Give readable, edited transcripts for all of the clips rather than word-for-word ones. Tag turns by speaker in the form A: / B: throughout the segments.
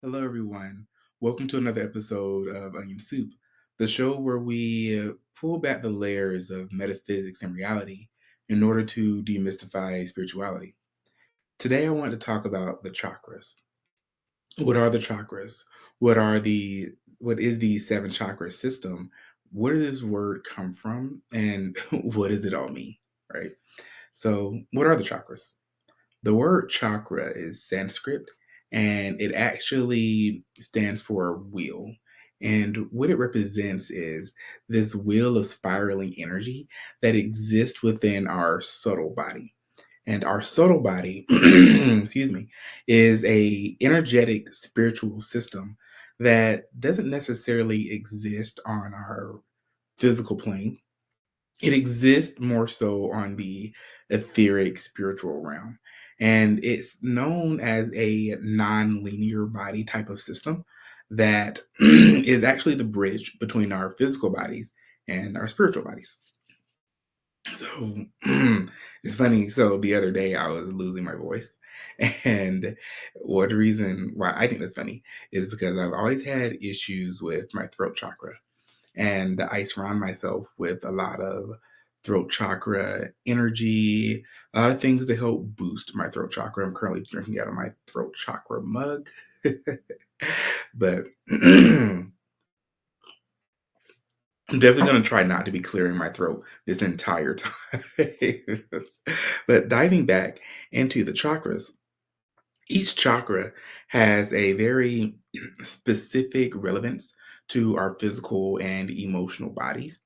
A: Hello, everyone. Welcome to another episode of Onion Soup, the show where we pull back the layers of metaphysics and reality in order to demystify spirituality. Today, I want to talk about the chakras. What are the chakras? What are the what is the seven chakra system? Where does this word come from, and what does it all mean? Right. So, what are the chakras? The word chakra is Sanskrit and it actually stands for wheel. And what it represents is this wheel of spiraling energy that exists within our subtle body. And our subtle body, excuse me, is a energetic spiritual system that doesn't necessarily exist on our physical plane. It exists more so on the etheric spiritual realm. And it's known as a non-linear body type of system that is actually the bridge between our physical bodies and our spiritual bodies. So it's funny. So the other day I was losing my voice. And one reason why I think that's funny is because I've always had issues with my throat chakra. And I surround myself with a lot of throat chakra energy, a lot of things to help boost my throat chakra. I'm currently drinking out of my throat chakra mug. But I'm definitely going to try not to be clearing my throat this entire time. But diving back into the chakras, each chakra has a very specific relevance to our physical and emotional bodies.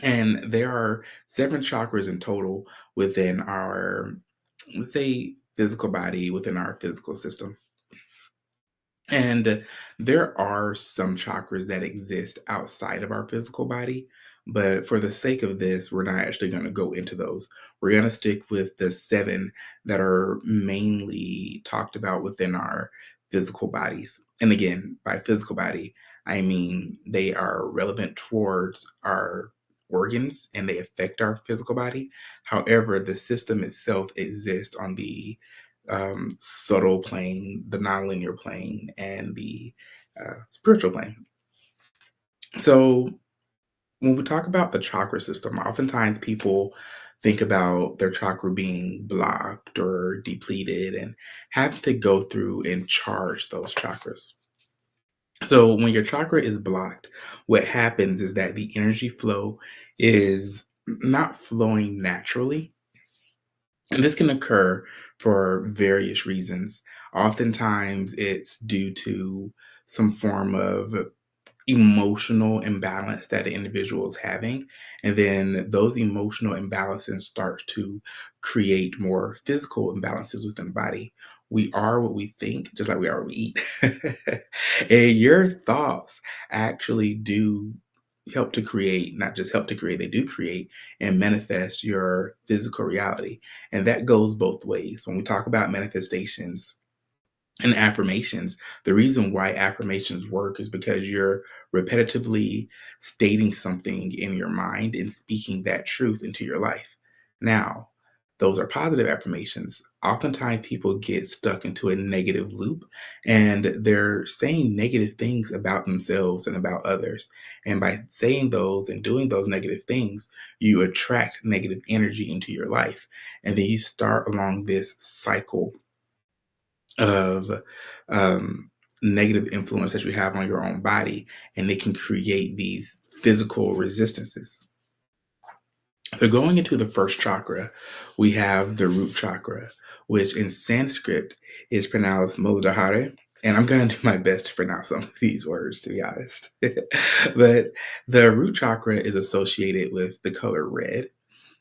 A: And there are seven chakras in total within our, let's say, physical body, within our physical system. And there are some chakras that exist outside of our physical body. But for the sake of this, we're not actually going to go into those. We're going to stick with the seven that are mainly talked about within our physical bodies. And again, by physical body, I mean they are relevant towards our organs and they affect our physical body. However, the system itself exists on the subtle plane, the nonlinear plane, and the spiritual plane. So when we talk about the chakra system, oftentimes people think about their chakra being blocked or depleted and having to go through and charge those chakras. So when your chakra is blocked, what happens is that the energy flow is not flowing naturally. And this can occur for various reasons. Oftentimes, it's due to some form of emotional imbalance that the individual is having. And then those emotional imbalances start to create more physical imbalances within the body. We are what we think, just like we are what we eat. And your thoughts actually do help to create, not just help to create, they do create and manifest your physical reality. And that goes both ways. When we talk about manifestations, and affirmations, the reason why affirmations work is because you're repetitively stating something in your mind and speaking that truth into your life. Now, those are positive affirmations. Oftentimes, people get stuck into a negative loop and they're saying negative things about themselves and about others. And by saying those and doing those negative things, you attract negative energy into your life. And then you start along this cycle of negative influence that you have on your own body, and they can create these physical resistances. So, going into the first chakra, we have the root chakra, which in Sanskrit is pronounced Muladhara. And I'm going to do my best to pronounce some of these words, to be honest. But the root chakra is associated with the color red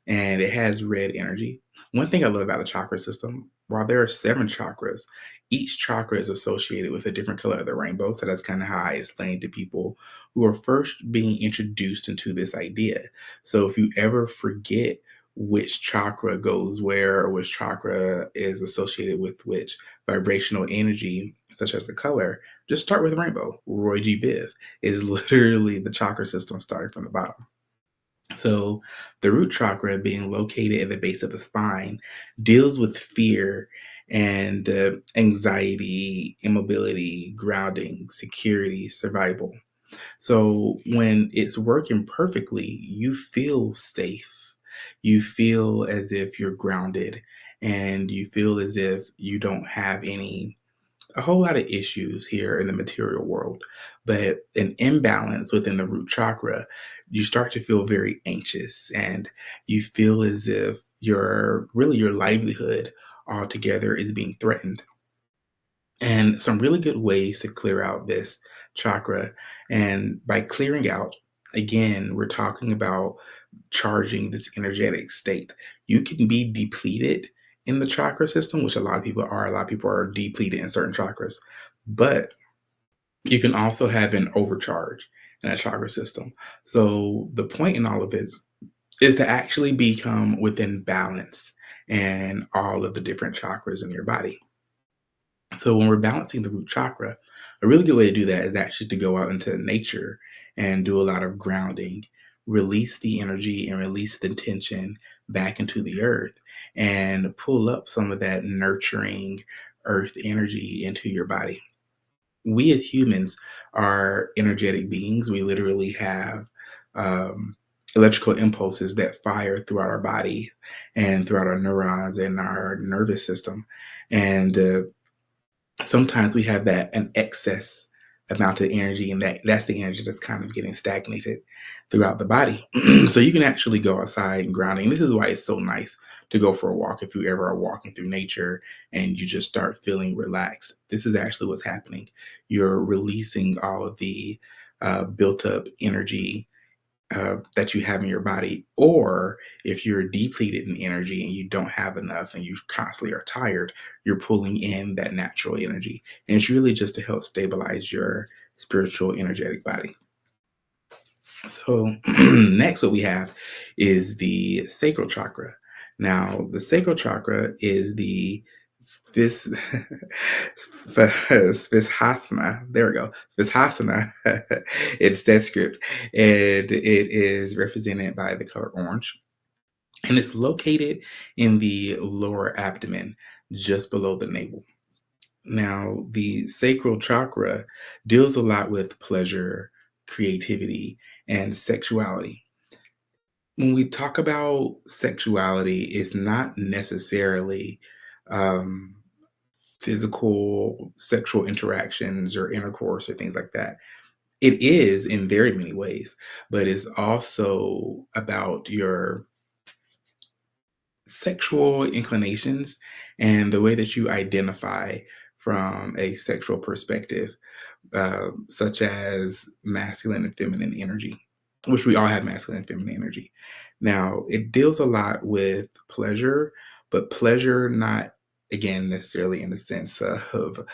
A: and it has red energy. One thing I love about the chakra system, while there are seven chakras, Each chakra is associated with a different color of the rainbow. So that's kind of how I explain to people who are first being introduced into this idea. So if you ever forget which chakra goes where or which chakra is associated with which vibrational energy, such as the color, just start with rainbow. Roy G. Biv is literally the chakra system starting from the bottom. So, the root chakra, being located at the base of the spine, deals with fear and anxiety, immobility, grounding, security, survival. So, when it's working perfectly, you feel safe. You feel as if you're grounded and you feel as if you don't have a whole lot of issues here in the material world, but an imbalance within the root chakra, you start to feel very anxious and you feel as if your livelihood altogether is being threatened. And some really good ways to clear out this chakra. And by clearing out, again, we're talking about charging this energetic state. You can be depleted in the chakra system, which a lot of people are. A lot of people are depleted in certain chakras, but you can also have an overcharge in that chakra system. So the point in all of this is to actually become within balance and all of the different chakras in your body. So when we're balancing the root chakra, a really good way to do that is actually to go out into nature and do a lot of grounding, release the energy and release the tension back into the earth and pull up some of that nurturing earth energy into your body. We as humans are energetic beings. We literally have um, electrical impulses that fire throughout our body and throughout our neurons and our nervous system. And sometimes we have that an excess amount of energy, and that's the energy that's kind of getting stagnated throughout the body. So you can actually go outside and grounding. This is why it's so nice to go for a walk if you ever are walking through nature and you just start feeling relaxed. This is actually what's happening. You're releasing all of the built up energy that you have in your body, or if you're depleted in energy and you don't have enough and you constantly are tired, you're pulling in that natural energy. And it's really just to help stabilize your spiritual, energetic body. So, next, what we have is the sacral chakra. Now, the sacral chakra is this Svishasana. There we go. Svishasana in Sanskrit, and it is represented by the color orange, and it's located in the lower abdomen, just below the navel. Now, the sacral chakra deals a lot with pleasure, creativity, and sexuality. When we talk about sexuality, it's not necessarily um, physical sexual interactions or intercourse or things like that. It is in very many ways, but it's also about your sexual inclinations and the way that you identify from a sexual perspective, such as masculine and feminine energy, which we all have masculine and feminine energy. Now, it deals a lot with pleasure, but pleasure not, again, necessarily in the sense of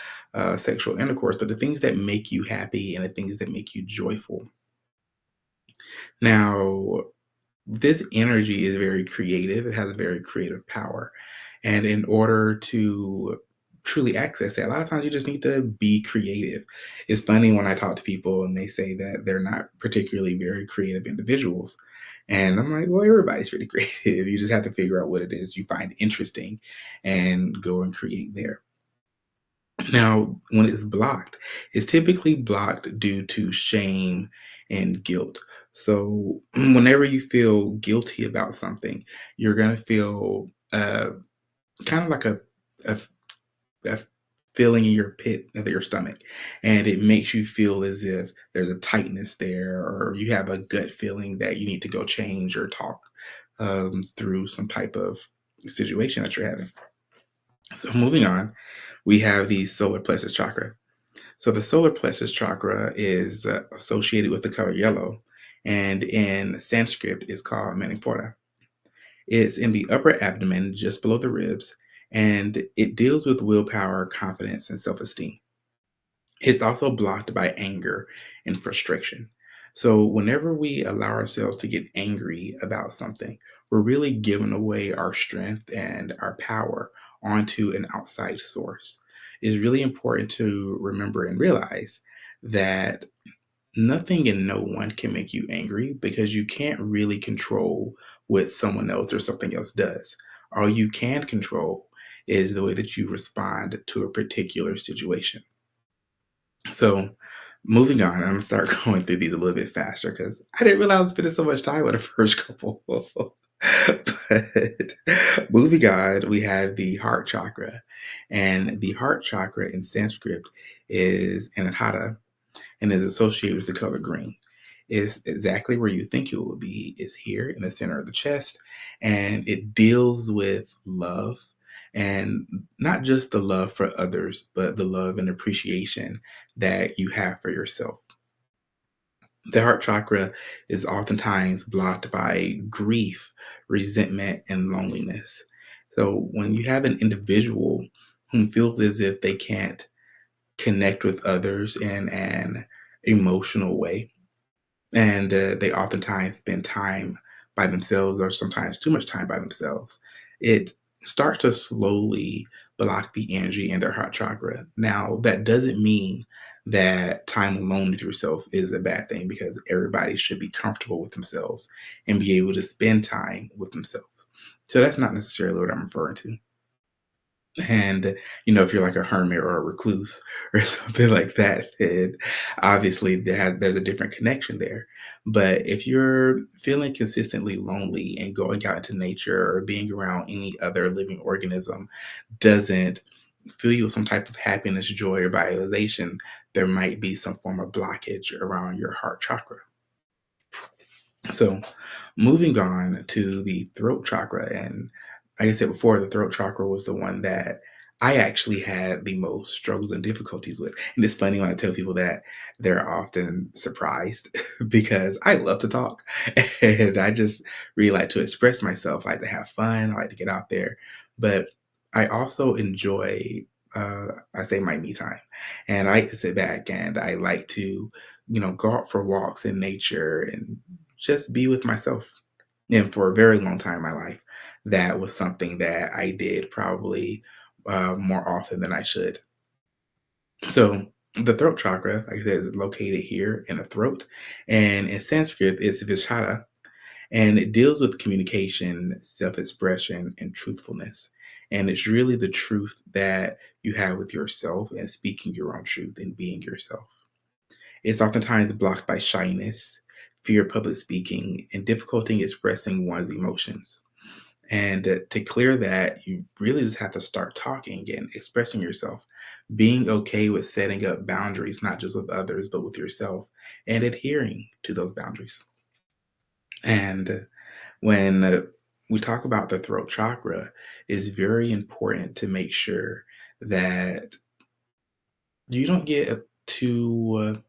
A: sexual intercourse, but the things that make you happy and the things that make you joyful. Now, this energy is very creative. It has a very creative power. And in order to truly access it, a lot of times you just need to be creative. It's funny when I talk to people and they say that they're not particularly very creative individuals. And I'm like, well, everybody's pretty creative. You just have to figure out what it is you find interesting and go and create there. Now, when it's blocked, it's typically blocked due to shame and guilt. So, whenever you feel guilty about something, you're going to feel kind of like a, a feeling in your pit of your stomach. And it makes you feel as if there's a tightness there, or you have a gut feeling that you need to go change or talk through some type of situation that you're having. So, moving on, we have the solar plexus chakra. So the solar plexus chakra is associated with the color yellow, and in Sanskrit is called Manipura. It's in the upper abdomen, just below the ribs, and it deals with willpower, confidence, and self esteem. It's also blocked by anger and frustration. So, whenever we allow ourselves to get angry about something, we're really giving away our strength and our power onto an outside source. It's really important to remember and realize that nothing and no one can make you angry because you can't really control what someone else or something else does. All you can control is the way that you respond to a particular situation. So, moving on, I'm gonna start going through these a little bit faster because I didn't realize I was spending so much time with the first couple. But moving on, we have the heart chakra. And the heart chakra in Sanskrit is Anahata and is associated with the color green. Is exactly where you think it will be, is here in the center of the chest, and it deals with love, and not just the love for others, but the love and appreciation that you have for yourself. The heart chakra is oftentimes blocked by grief, resentment, and loneliness. So when you have an individual who feels as if they can't connect with others in an emotional way, and they oftentimes spend time by themselves or sometimes too much time by themselves, it starts to slowly block the energy in their heart chakra. Now, that doesn't mean that time alone with yourself is a bad thing because everybody should be comfortable with themselves and be able to spend time with themselves. So that's not necessarily what I'm referring to. And, if you're like a hermit or a recluse or something like that, then obviously there's a different connection there. But if you're feeling consistently lonely and going out into nature or being around any other living organism doesn't fill you with some type of happiness, joy, or vitalization, there might be some form of blockage around your heart chakra. So, moving on to the throat chakra, and like I said before, the throat chakra was the one that I actually had the most struggles and difficulties with. And it's funny when I tell people that, they're often surprised because I love to talk and I just really like to express myself. I like to have fun. I like to get out there. But I also enjoy, I say, my me time. And I like to sit back and I like to, go out for walks in nature and just be with myself. And for a very long time in my life, that was something that I did probably more often than I should. So the throat chakra, like I said, is located here in the throat. And in Sanskrit, it's Vishada. And it deals with communication, self expression, and truthfulness. And it's really the truth that you have with yourself and speaking your own truth and being yourself. It's oftentimes blocked by shyness, fear of public speaking, and difficulty expressing one's emotions. And to clear that, you really just have to start talking and expressing yourself, being okay with setting up boundaries, not just with others, but with yourself, and adhering to those boundaries. And when we talk about the throat chakra, it's very important to make sure that you don't get too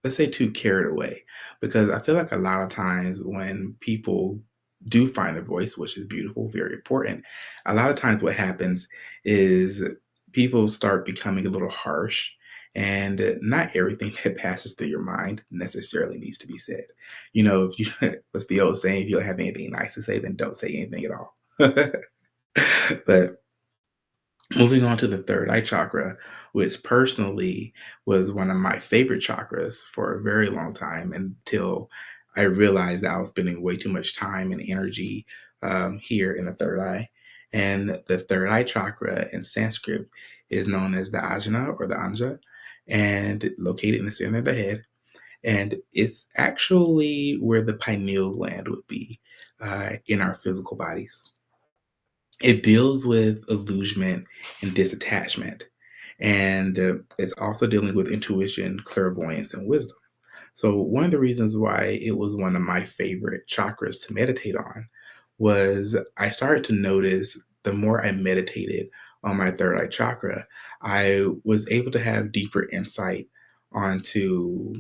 A: let's say too carried away, because I feel like a lot of times when people do find a voice, which is beautiful, very important, a lot of times what happens is people start becoming a little harsh, and not everything that passes through your mind necessarily needs to be said. If you what's the old saying, if you don't have anything nice to say, then don't say anything at all. But moving on to the third eye chakra, which personally was one of my favorite chakras for a very long time until I realized that I was spending way too much time and energy here in the third eye. And the third eye chakra in Sanskrit is known as the Ajna or the Anja, and located in the center of the head. And it's actually where the pineal gland would be in our physical bodies. It deals with illusion and disattachment, and it's also dealing with intuition, clairvoyance, and wisdom. So, one of the reasons why it was one of my favorite chakras to meditate on was I started to notice the more I meditated on my third eye chakra, I was able to have deeper insight onto,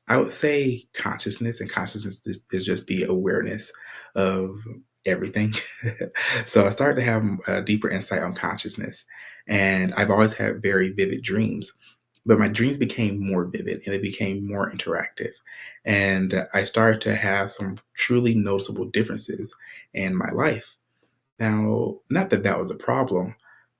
A: I would say, consciousness. And consciousness is just the awareness of everything. So I started to have a deeper insight on consciousness. And I've always had very vivid dreams, but my dreams became more vivid and they became more interactive. And I started to have some truly noticeable differences in my life. Now, not that that was a problem,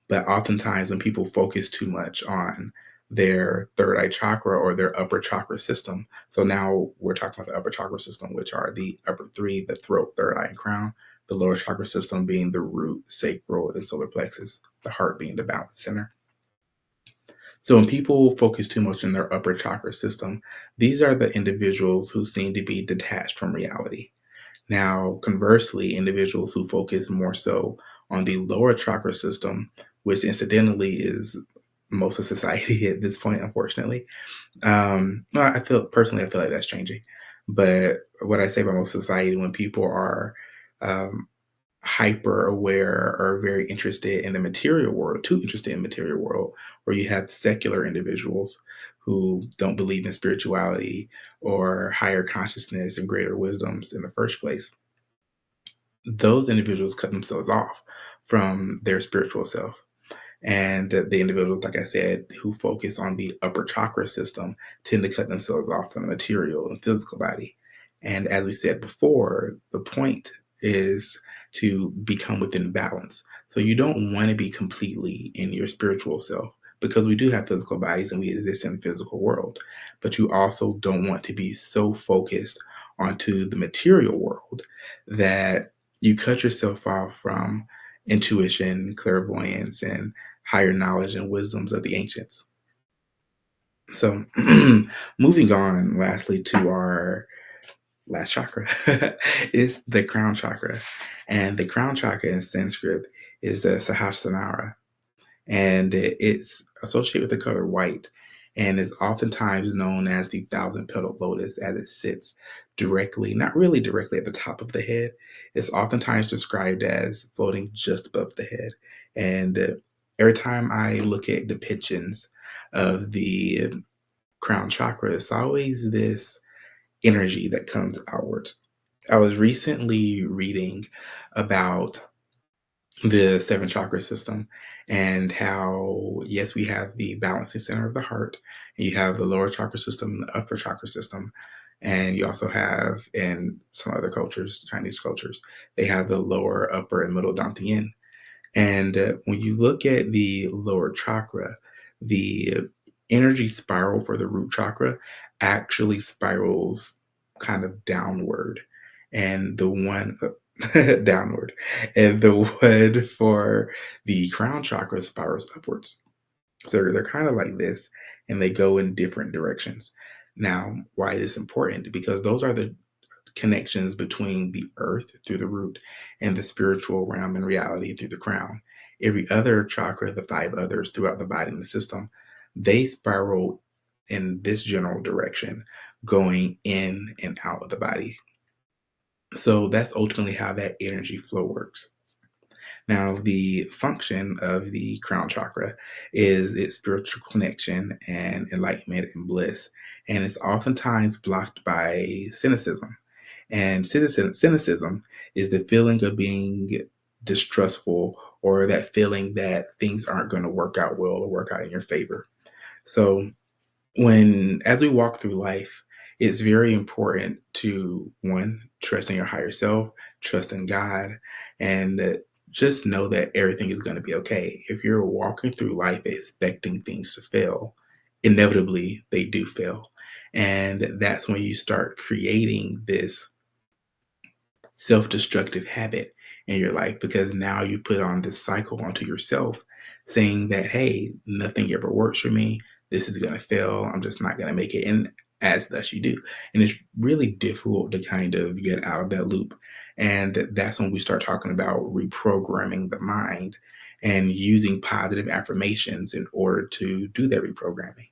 A: but oftentimes when people focus too much on their third eye chakra or their upper chakra system. So now we're talking about the upper chakra system, which are the upper three, the throat, third eye, and crown. The lower chakra system being the root, sacral, and solar plexus, the heart being the balance center. So when people focus too much on their upper chakra system, these are the individuals who seem to be detached from reality. Now, conversely, individuals who focus more so on the lower chakra system, which incidentally is most of society at this point, unfortunately. Well, I feel like that's changing. But what I say about most society, when people are um, hyper aware or very interested in the material world, too interested in material world, where you have the secular individuals who don't believe in spirituality or higher consciousness and greater wisdoms in the first place, those individuals cut themselves off from their spiritual self. And the individuals, like I said, who focus on the upper chakra system tend to cut themselves off from the material and physical body. And as we said before, the point is to become within balance. So you don't want to be completely in your spiritual self because we do have physical bodies and we exist in the physical world. But you also don't want to be so focused onto the material world that you cut yourself off from intuition, clairvoyance, and higher knowledge and wisdoms of the ancients. So, moving on, lastly, to our last chakra is the crown chakra. And the crown chakra in Sanskrit is the Sahasranara. And it's associated with the color white and is oftentimes known as the thousand petaled lotus as it sits directly, not really directly at the top of the head. It's oftentimes described as floating just above the head. And every time I look at depictions of the crown chakra, it's always this energy that comes outwards. I was recently reading about the seven chakra system and how, yes, we have the balancing center of the heart, and you have the lower chakra system and the upper chakra system, and you also have in some other cultures, Chinese cultures, they have the lower, upper, and middle dantian. And when you look at the lower chakra, the energy spiral for the root chakra actually spirals kind of downward. And the one downward, and the one for the crown chakra spirals upwards. So they're kind of like this, and they go in different directions. Now, why is this important? Because those are the connections between the earth through the root and the spiritual realm and reality through the crown. Every other chakra, the five others throughout the body and the system, they spiral in this general direction, going in and out of the body. So that's ultimately how that energy flow works. Now, the function of the crown chakra is its spiritual connection and enlightenment and bliss. And it's oftentimes blocked by cynicism. And cynicism is the feeling of being distrustful or that feeling that things aren't going to work out well or work out in your favor. So when as we walk through life, it's very important to one, trust in your higher self, trust in God, and just know that everything is going to be okay. If you're walking through life expecting things to fail, inevitably they do fail. And that's when you start creating this self-destructive habit in your life because now you put on this cycle onto yourself saying that, hey, nothing ever works for me, this is going to fail, I'm just not going to make it, and as thus you do. And it's really difficult to kind of get out of that loop. And that's when we start talking about reprogramming the mind and using positive affirmations in order to do that reprogramming.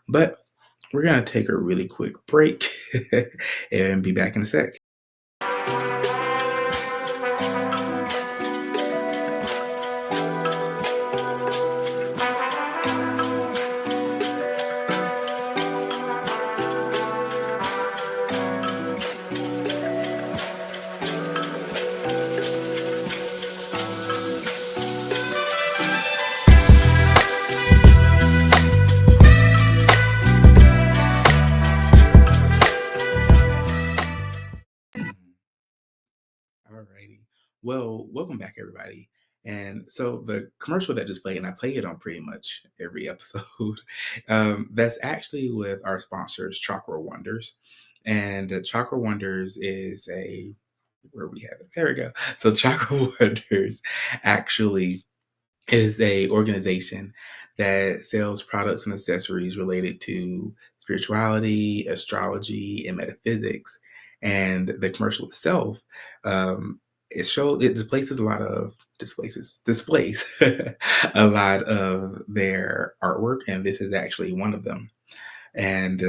A: But we're going to take a really quick break and be back in a sec. Well, welcome back, everybody. And so the commercial that just played, and I play it on pretty much every episode, that's actually with our sponsors, Chakra Wonders. And Chakra Wonders is where we have it. There we go. So Chakra Wonders actually is a organization that sells products and accessories related to spirituality, astrology, and metaphysics. And the commercial itself, it displays a lot of their artwork, and this is actually one of them. And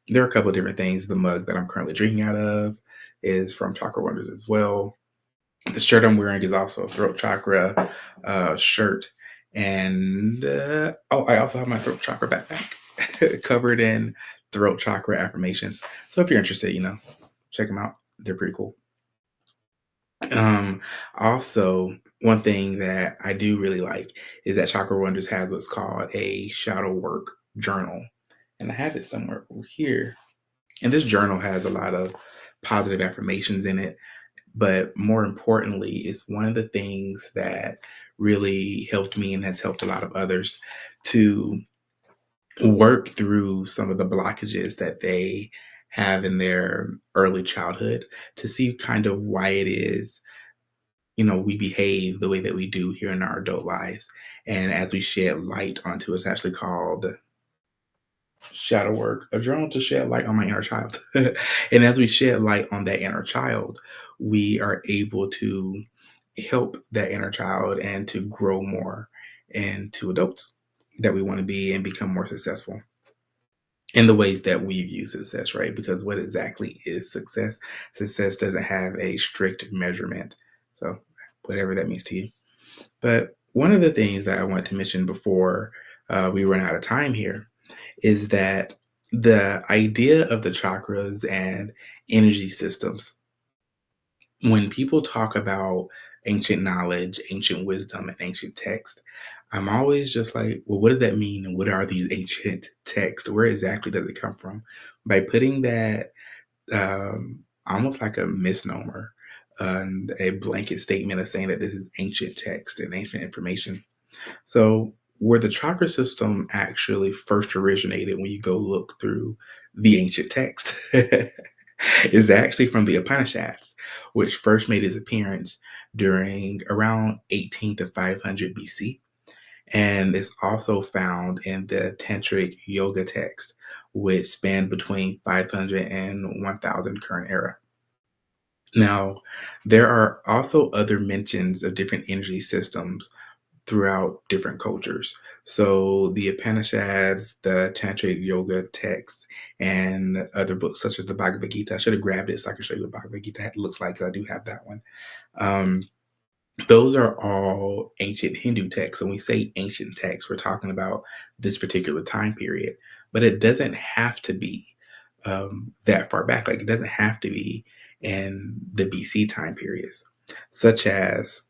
A: there are a couple of different things. The mug that I'm currently drinking out of is from Chakra Wonders as well. The shirt I'm wearing is also a throat chakra shirt. And oh, I also have my throat chakra backpack covered in throat chakra affirmations. So if you're interested, check them out. They're pretty cool. Um, Also, one thing that I do really like is that Chakra Wonders has what's called a shadow work journal. And I have it somewhere over here. And this journal has a lot of positive affirmations in it. But more importantly, it's one of the things that really helped me and has helped a lot of others to work through some of the blockages that they have in their early childhood to see kind of why it is, we behave the way that we do here in our adult lives. And as we shed light onto it, it's actually called shadow work, a journal to shed light on my inner child. And as we shed light on that inner child, we are able to help that inner child and to grow more into adults that we want to be and become more successful in the ways that we view success, right? Because what exactly is success? Success doesn't have a strict measurement. So, whatever that means to you. But one of the things that I want to mention before we run out of time here is that the idea of the chakras and energy systems, when people talk about ancient knowledge, ancient wisdom, and ancient text, I'm always just like, well, what does that mean? And what are these ancient texts? Where exactly does it come from? By putting that almost like a misnomer and a blanket statement of saying that this is ancient text and ancient information. So, where the chakra system actually first originated, when you go look through the ancient text, is actually from the Upanishads, which first made its appearance during around 18 to 500 BC. And it's also found in the Tantric Yoga text, which spanned between 500 and 1000 current era. Now, there are also other mentions of different energy systems throughout different cultures. So the Upanishads, the Tantric Yoga texts, and other books such as the Bhagavad Gita. I should have grabbed it so I can show you what Bhagavad Gita looks like because I do have that one. Um, those are all ancient Hindu texts. When we say ancient texts, we're talking about this particular time period, but it doesn't have to be that far back. Like it doesn't have to be in the BC time periods, such as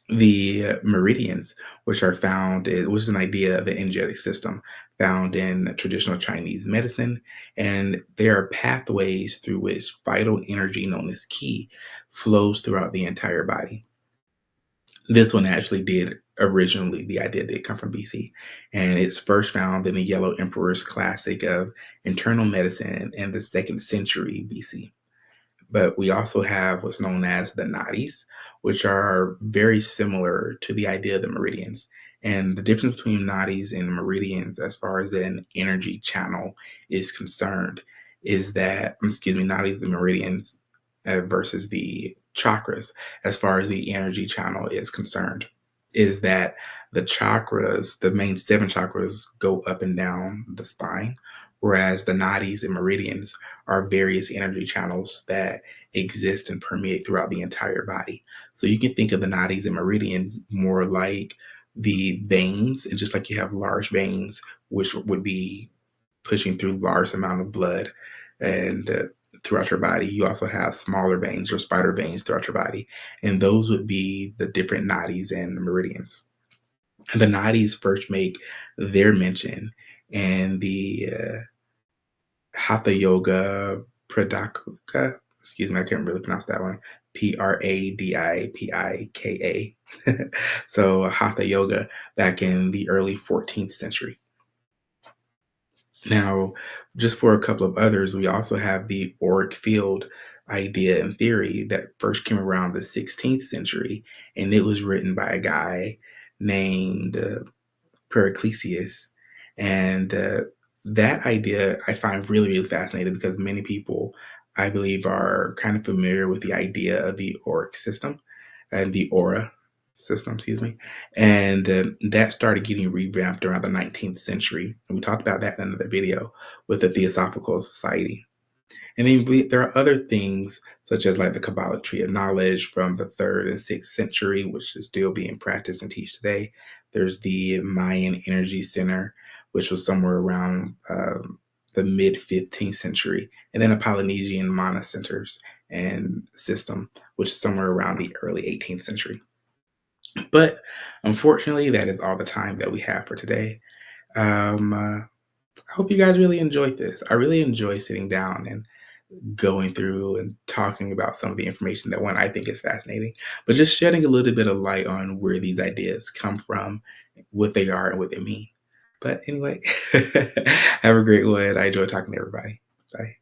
A: the meridians, which is an idea of an energetic system found in traditional Chinese medicine. And there are pathways through which vital energy known as qi flows throughout the entire body. This one actually did originally, the idea did come from BC. And it's first found in the Yellow Emperor's classic of internal medicine in the second century BC. But we also have what's known as the nadis, which are very similar to the idea of the meridians. And the difference between nadis and meridians, as far as an energy channel is concerned, is that, nadis and meridians versus the chakras, as far as the energy channel is concerned, is that the chakras, the main seven chakras, go up and down the spine, whereas the nadis and meridians are various energy channels that exist and permeate throughout the entire body. So you can think of the nadis and meridians more like the veins, and just like you have large veins, which would be pushing through large amount of blood and throughout your body. You also have smaller veins or spider veins throughout your body, and those would be the different nadis and meridians. And the nadis first make their mention in the Hatha Yoga Pradaka. Excuse me, I can't really pronounce that one. Pradipika. So Hatha yoga back in the early 14th century. Now, just for a couple of others, we also have the auric field idea and theory that first came around the 16th century, and it was written by a guy named Periclesius. And that idea I find really, really fascinating because many people, I believe, are kind of familiar with the idea of the auric system and the aura system, excuse me. And that started getting revamped around the 19th century. And we talked about that in another video with the Theosophical Society. And then there are other things such as like the Kabbalah tree of knowledge from the third and sixth century, which is still being practiced and teach today. There's the Mayan Energy Center, which was somewhere around the mid 15th century, and then a Polynesian Mana Centers and system, which is somewhere around the early 18th century. But unfortunately, that is all the time that we have for today. I hope you guys really enjoyed this. I really enjoy sitting down and going through and talking about some of the information that one I think is fascinating, but just shedding a little bit of light on where these ideas come from, what they are, and what they mean. But anyway, have a great one. I enjoy talking to everybody. Bye.